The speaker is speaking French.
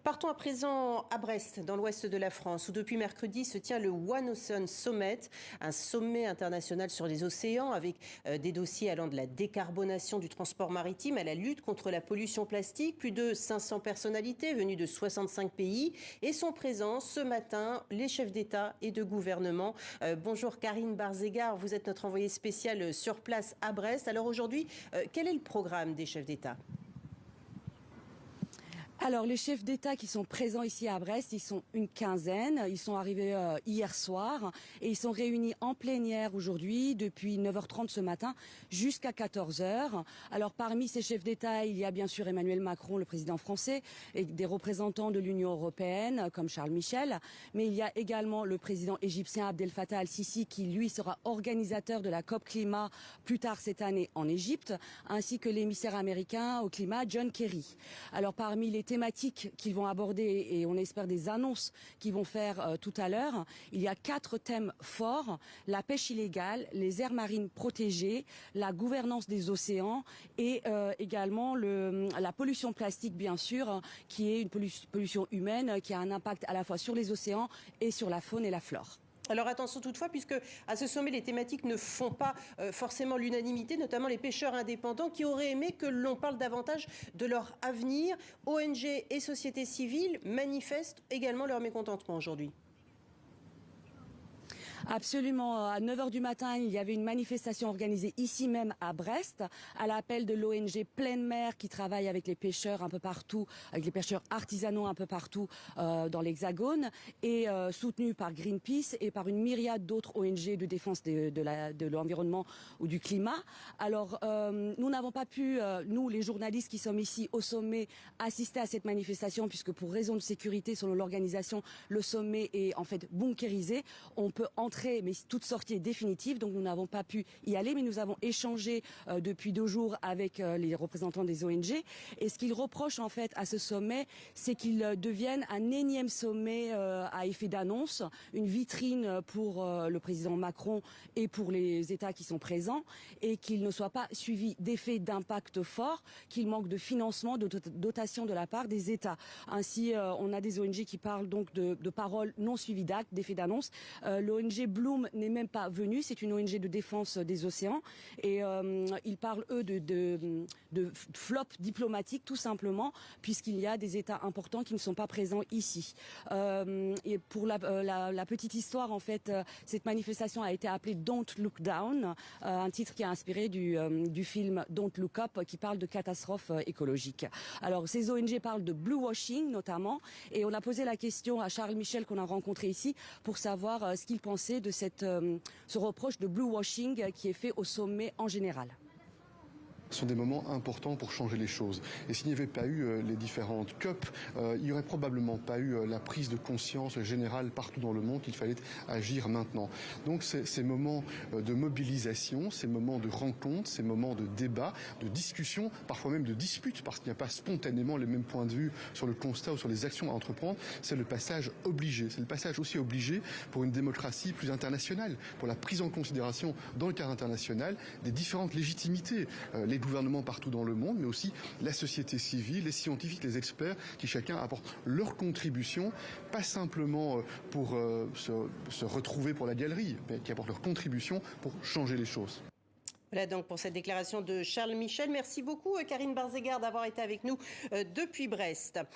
Partons à présent à Brest, dans l'ouest de la France, où depuis mercredi se tient le One Ocean Summit, un sommet international sur les océans avec des dossiers allant de la décarbonation du transport maritime à la lutte contre la pollution plastique. Plus de 500 personnalités venues de 65 pays et sont présents ce matin les chefs d'État et de gouvernement. Bonjour Karine Barzegard, vous êtes notre envoyée spéciale sur place à Brest. Alors aujourd'hui, quel est le programme des chefs d'État ? Alors, les chefs d'État qui sont présents ici à Brest, ils sont une quinzaine. Ils sont arrivés hier soir et ils sont réunis en plénière aujourd'hui depuis 9h30 ce matin jusqu'à 14h. Alors, parmi ces chefs d'État, il y a bien sûr Emmanuel Macron, le président français, et des représentants de l'Union européenne comme Charles Michel. Mais il y a également le président égyptien Abdel Fattah al-Sisi qui, lui, sera organisateur de la COP Climat plus tard cette année en Égypte, ainsi que l'émissaire américain au climat John Kerry. Alors, parmi les thématiques qu'ils vont aborder et on espère des annonces qu'ils vont faire tout à l'heure. Il y a 4 thèmes forts: la pêche illégale, les aires marines protégées, la gouvernance des océans et également la pollution plastique, bien sûr, qui est une pollution humaine qui a un impact à la fois sur les océans et sur la faune et la flore. Alors attention toutefois, puisque à ce sommet, les thématiques ne font pas forcément l'unanimité, notamment les pêcheurs indépendants qui auraient aimé que l'on parle davantage de leur avenir. ONG et société civile manifestent également leur mécontentement aujourd'hui. Absolument. À 9h du matin, il y avait une manifestation organisée ici même à Brest, à l'appel de l'ONG Pleine Mer qui travaille avec les pêcheurs un peu partout, avec les pêcheurs artisanaux un peu partout dans l'Hexagone, et soutenue par Greenpeace et par une myriade d'autres ONG de défense de l'environnement ou du climat. Alors, nous n'avons pas pu, nous les journalistes qui sommes ici au sommet, assister à cette manifestation puisque pour raison de sécurité, selon l'organisation, le sommet est en fait bunkérisé. On peut entrer, mais toute sortie est définitive, donc nous n'avons pas pu y aller, mais nous avons échangé depuis 2 jours avec les représentants des ONG. Et ce qu'ils reprochent en fait à ce sommet, c'est qu'il devienne un énième sommet à effet d'annonce, une vitrine pour le président Macron et pour les États qui sont présents, et qu'il ne soit pas suivi d'effets d'impact forts, qu'il manque de financement, de dotation de la part des États. Ainsi, on a des ONG qui parlent donc de paroles non suivies d'actes, d'effets d'annonce. L'ONG Bloom n'est même pas venue, c'est une ONG de défense des océans, et ils parlent eux de flop diplomatique tout simplement, puisqu'il y a des États importants qui ne sont pas présents ici. Et pour la petite histoire, en fait, cette manifestation a été appelée Don't Look Down, un titre qui a inspiré du film Don't Look Up, qui parle de catastrophe écologique. Alors ces ONG parlent de blue washing notamment, et on a posé la question à Charles Michel qu'on a rencontré ici pour savoir ce qu'il pensait de ce reproche de blue washing qui est fait au sommet en général. Ce sont des moments importants pour changer les choses. Et s'il n'y avait pas eu les différentes COP, il n'y aurait probablement pas eu la prise de conscience générale partout dans le monde qu'il fallait agir maintenant. Donc ces moments de mobilisation, ces moments de rencontre, ces moments de débat, de discussion, parfois même de dispute, parce qu'il n'y a pas spontanément les mêmes points de vue sur le constat ou sur les actions à entreprendre, c'est le passage obligé. C'est le passage aussi obligé pour une démocratie plus internationale, pour la prise en considération dans le cadre international des différentes légitimités. Les gouvernements partout dans le monde, mais aussi la société civile, les scientifiques, les experts, qui chacun apportent leur contribution, pas simplement pour se retrouver pour la galerie, mais qui apportent leur contribution pour changer les choses. Voilà donc pour cette déclaration de Charles Michel. Merci beaucoup Karine Barzegard d'avoir été avec nous depuis Brest.